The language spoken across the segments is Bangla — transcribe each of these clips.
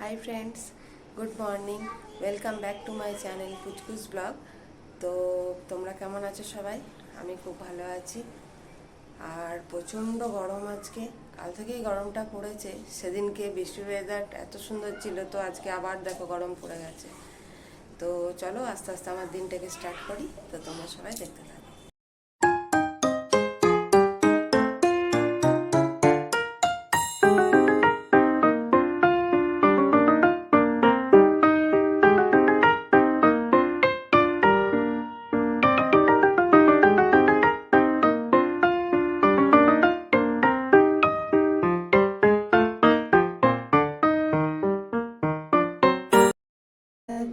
Hi friends, good morning. Welcome back to my channel Kuch Kuch blog. তো তোমরা কেমন আছো সবাই? আমি খুব ভালো আছি। আর প্রচণ্ড গরম আজকে, কাল থেকেই গরমটা পড়েছে। সেদিনকে বৃষ্টির ওয়েদার এত সুন্দর ছিল, তো আজকে আবার দেখো গরম পড়ে গেছে। তো চলো আস্তে আস্তে আমার দিনটাকে স্টার্ট করি। তো তোমরা সবাই দেখতে থাকো।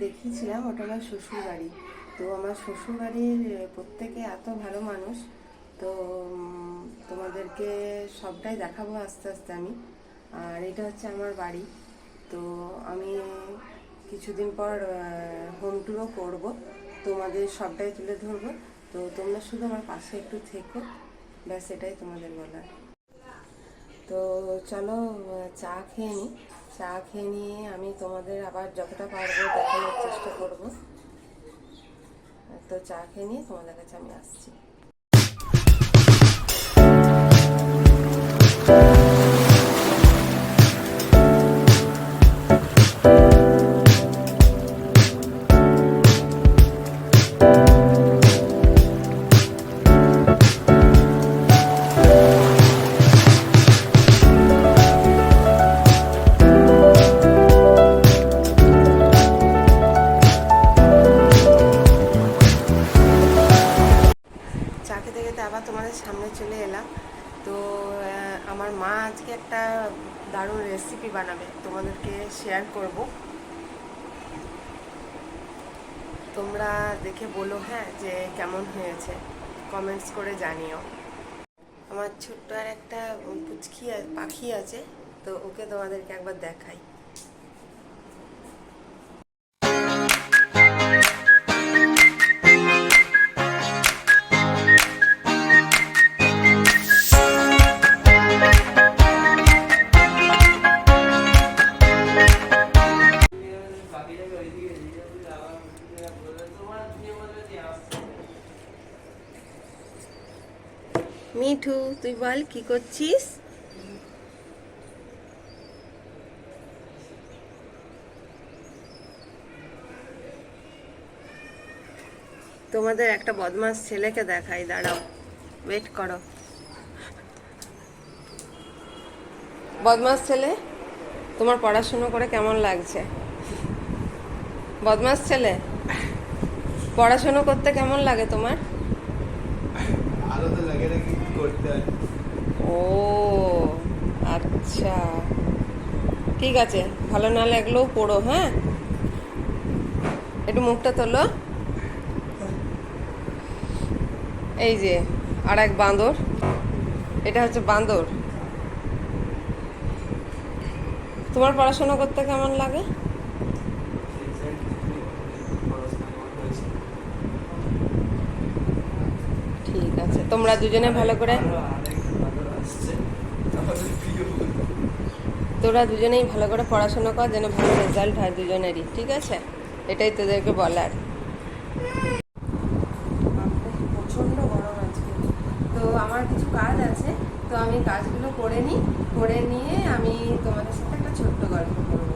দেখিয়েছিলাম, ওটা আমার শ্বশুর বাড়ি। তো আমার শ্বশুর বাড়ির প্রত্যেকে এত ভালো মানুষ। তো তোমাদেরকে সবটাই দেখাবো আস্তে আস্তে আমি। আর এটা হচ্ছে আমার বাড়ি। তো আমি কিছুদিন পর হোম ট্যুরও করবো, তোমাদের সবটাই তুলে ধরবো। তো তোমরা শুধু আমার পাশে একটু থেকো, ব্যাস এটাই তোমাদের বলার। তো চলো চা খেয়ে নিই। চা খেয়ে নিয়ে আমি তোমাদের আবার যতটা পারবো দেখানোর চেষ্টা করব। তো চা খেয়ে নিয়ে তোমাদের কাছে আমি আসছি। আবার তোমাদের সামনে চলে এলাম। তো আমার মা আজকে একটা দারুণ রেসিপি বানাবে, তোমাদেরকে শেয়ার করব। তোমরা দেখে বলো হ্যাঁ যে কেমন হয়েছে, কমেন্টস করে জানিও। আমার ছোট্ট আর একটা পুচকি পাখি আছে, তো ওকে তোমাদেরকে একবার দেখাই। মিঠু, তুই বল কি করছিস? তোমাদের একটা বদমাস ছেলেকে দেখাই, দাঁড়াও, ওয়েট করো। বদমাস ছেলে, তোমার পড়াশুনো করে কেমন লাগছে? বদমাস ছেলে, পড়াশুনো করতে কেমন লাগে তোমার? ভালো তো লাগে না, কি করতে হয়। ও আচ্ছা, ঠিক আছে, ভালো না লাগলেও পড়ো, হ্যাঁ। একটু মুখটা তোলো। এই যে আর এক বাঁদর, এটা হচ্ছে বাঁদর। তোমার পড়াশোনা করতে কেমন লাগে? ঠিক আছে, তোমরা দুজনে ভালো করে, তোরা দুজনেই ভালো করে পড়াশোনা কর, যেন ভালো রেজাল্ট হয় দুজনেরই, ঠিক আছে? এটাই তোদেরকে বলার। প্রচণ্ড গরম আজকে। তো আমার কিছু কাজ আছে, তো আমি কাজগুলো করে নিই, করে নিয়ে আমি তোমাদের সাথে একটা ছোট্ট গল্প করবো।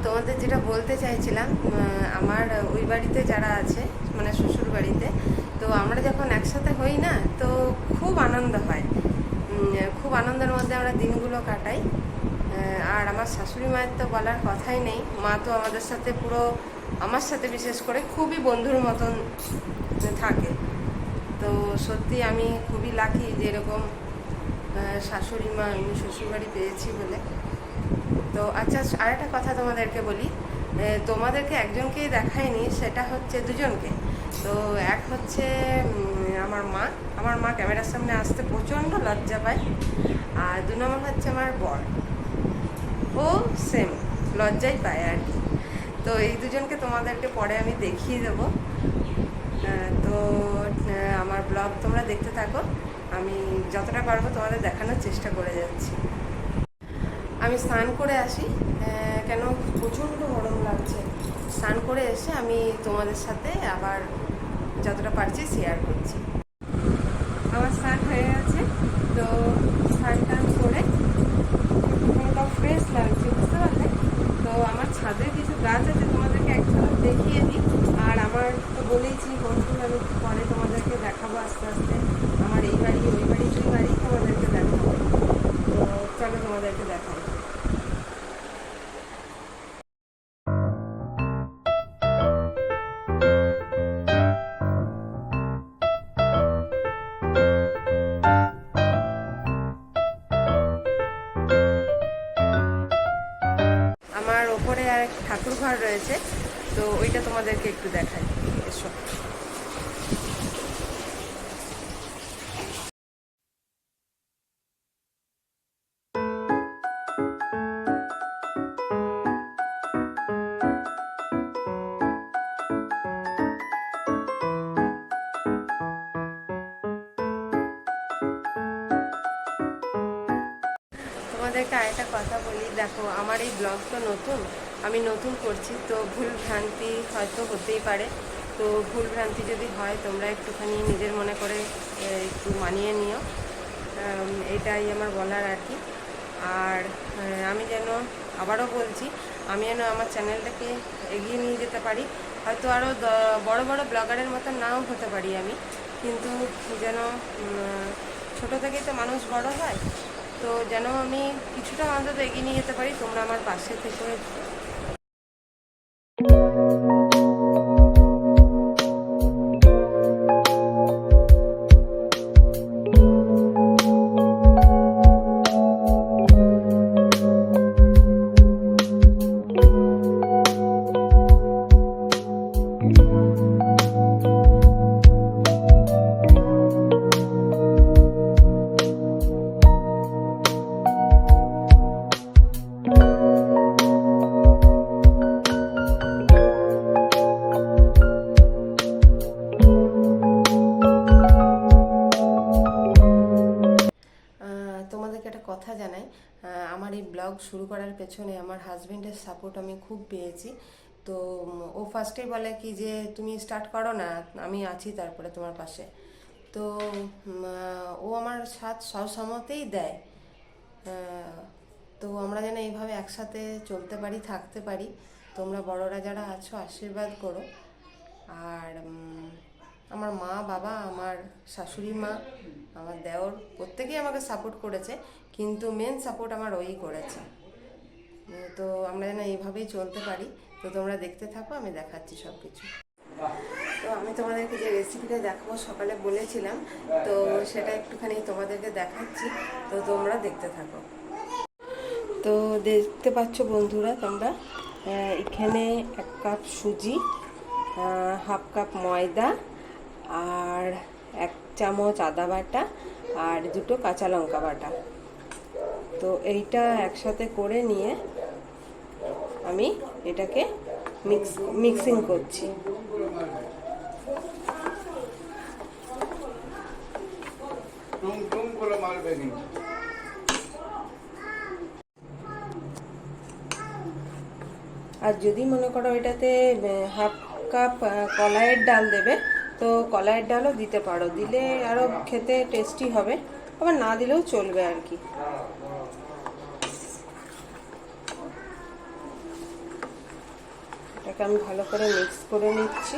তোমাদের যেটা বলতে চাইছিলাম, আমার ওই বাড়িতে যারা আছে মানে শ্বশুর বাড়িতে, তো আমরা যখন একসাথে হই না, তো খুব আনন্দ হয়। খুব আনন্দের মধ্যে আমরা দিনগুলো কাটাই। আর আমার শাশুড়ি মায়ের তো বলার কথাই নেই, মা তো আমাদের সাথে পুরো, আমার সাথে বিশেষ করে খুবই বন্ধুর মতন থাকে। তো সত্যি আমি খুবই লাকি যে এরকম শাশুড়ি মা আমি শ্বশুরবাড়ি পেয়েছি বলে। তো আচ্ছা, আরেকটা কথা তোমাদেরকে বলি, তোমাদেরকে একজনকেই দেখাইনি, সেটা হচ্ছে দুজনকে। তো এক হচ্ছে আমার মা ক্যামেরার সামনে আসতে প্রচণ্ড লজ্জা পায়। আর 2 নম্বর হচ্ছে আমার বর, ও সেম লজ্জাই পায় আর কি। তো এই দুজনকে তোমাদেরকে পরে আমি দেখিয়ে দেবো। তো আমার ব্লগ তোমরা দেখতে থাকো, আমি যতটা পারবো তোমাদের দেখানোর চেষ্টা করে যাচ্ছি। আমি স্নান করে আসি, কেন প্রচণ্ড গরম লাগছে। স্নান করে এসে আমি তোমাদের সাথে আবার যতটা পারছি শেয়ার করছি। আমার স্নান হয়ে গেছে, তো স্নান টান করে একদম ফ্রেশ লাগছে, বুঝতে পারলে। তো আমার ছাদে কিছু গাছ আছে, তোমাদেরকে এক ঝলক দেখিয়ে দিই। আর আমার তো বলেইছি বন্ধু, আমি পরে তোমাদেরকে দেখাবো আস্তে আস্তে আমার এই বাড়ি ওই বাড়ি 2 বাড়ি তোমাদেরকে দেখাবো। তো চলো তোমাদেরকে দেখাবো। আমার ওপরে আর ঠাকুর ঘর রয়েছে, তো ওইটা তোমাদেরকে একটু দেখাই, এসো। তোমাদেরকে আরেকটা কথা বলি, দেখো আমার এই ব্লগ তো নতুন, আমি নতুন করছি, তো ভুল ভ্রান্তি হয়তো হতেই পারে। তো ভুল ভ্রান্তি যদি হয় তোমরা একটুখানি নিজের মনে করে একটু মানিয়ে নিও, এটাই আমার বলার আর কি। আর আমি যেন আবারও বলছি, আমি যেন আমার চ্যানেলটাকে এগিয়ে নিয়ে যেতে পারি। হয়তো আরও বড় বড় ব্লগারের মতো নাও হতে পারি আমি, কিন্তু যেন ছোটো থেকেই তো মানুষ বড় হয়, তো যেন আমি কিছুটা অন্তত এগিয়ে নিয়ে যেতে পারি, তোমরা আমার পাশে থেকে। তোমাদেরকে একটা কথা জানাই, আমার এই ব্লগ শুরু করার পেছনে আমার হাজবেন্ডের সাপোর্ট আমি খুব পেয়েছি। তো ও ফার্স্টেই বলে কি যে তুমি স্টার্ট করো না, আমি আছি তারপরে তোমার পাশে। তো ও আমার সাথ সহমতেই দেয়। তো আমরা যেন এইভাবে একসাথে চলতে পারি, থাকতে পারি। তোমরা বড়রা যারা আছো আশীর্বাদ করো। আর আমার মা বাবা, আমার শাশুড়ি মা, আমার দেওর প্রত্যেকেই আমাকে সাপোর্ট করেছে, কিন্তু মেন সাপোর্ট আমার ওই করেছে। তো আমরা যেন এইভাবেই চলতে পারি। তো তোমরা দেখতে থাকো, আমি দেখাচ্ছি সব কিছু। তো আমি তোমাদেরকে যে রেসিপিটা দেখাবো সকালে বলেছিলাম, তো সেটা একটুখানি তোমাদেরকে দেখাচ্ছি, তো তোমরা দেখতে থাকো। তো দেখতে পাচ্ছ বন্ধুরা তোমরা, এখানে 1 কাপ সুজি, 1/2 কাপ ময়দা, আর 1 চামচ আদা বাটা, আর 2টো কাঁচা লঙ্কা বাটা। তো এইটা একসাথে করে নিয়ে আমি এটাকে মিক্সিং করছি। আর যদি মনে করো এটাতে 1/2 কাপ কলাইয়ের ডাল দেবে, তো কলাইয়ের ডালও দিতে পারো, দিলে আরও খেতে টেস্টি হবে, আবার না দিলেও চলবে আর কি। এটাকে আমি ভালো করে মিক্স করে নিচ্ছি।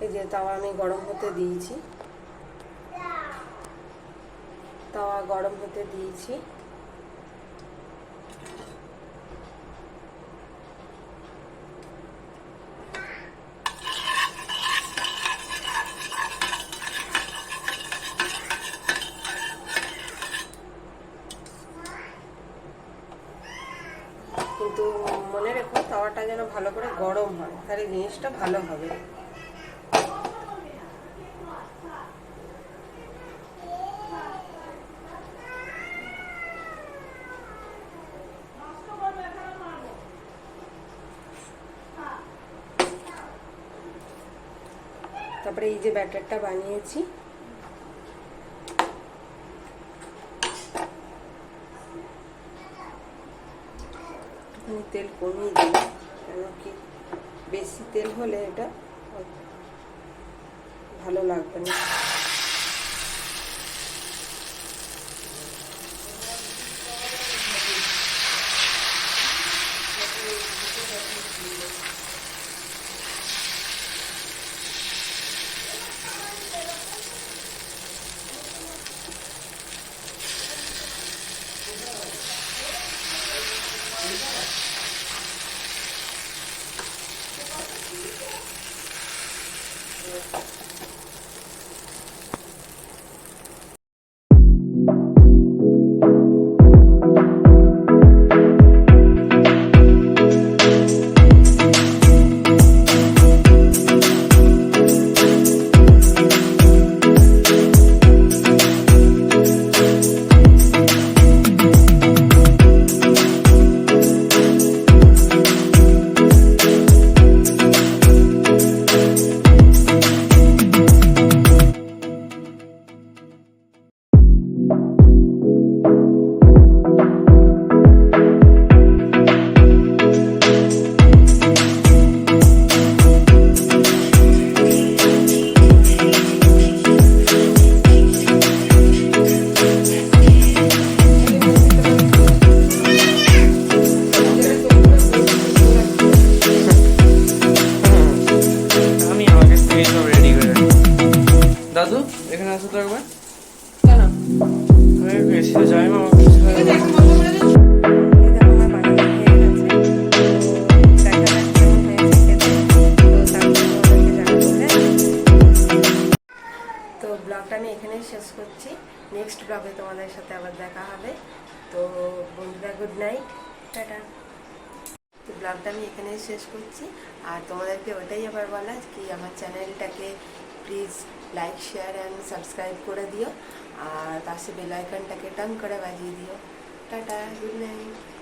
এই যে তাওয়া আমি গরম হতে দিয়েছি, তাওয়া গরম হতে দিয়েছি। কিন্তু মনে রেখো তাওয়াটা যেন ভালো করে গরম হয়, তাহলে জিনিসটা ভালো হবে। তারপরে এই যে ব্যাটারটা বানিয়েছি, একটুখানি তেল কমিয়ে দিই, কেন কি বেশি তেল হলে এটা ভালো লাগবে না। দাদু এখানে আসো তো একবার। কেন? আরে এসে যাই মা, আমাকে কিছু হয় না। এই দেখো আমার বানানো হয়ে গেছে, তো দেখা যাক কেমন হয়েছে খেতে। তো তারপরে তোমাদেরকে জানাবো, হ্যাঁ? তো ব্লগটা আমি এখানেই শেষ করছি, নেক্সট ব্লগে তোমাদের সাথে আবার দেখা হবে। তো বন্ধুরা গুড নাইট, টাটা। তো ব্লগটা আমি এখানেই শেষ করছি, আর তোমাদেরকে ওটাই আবার বলা কি আমার চ্যানেলটাকে please like share and subscribe করে দিও, আর পাশে বেল আইকনটাকে টান করে বাজিয়ে দিও। Tata, good night.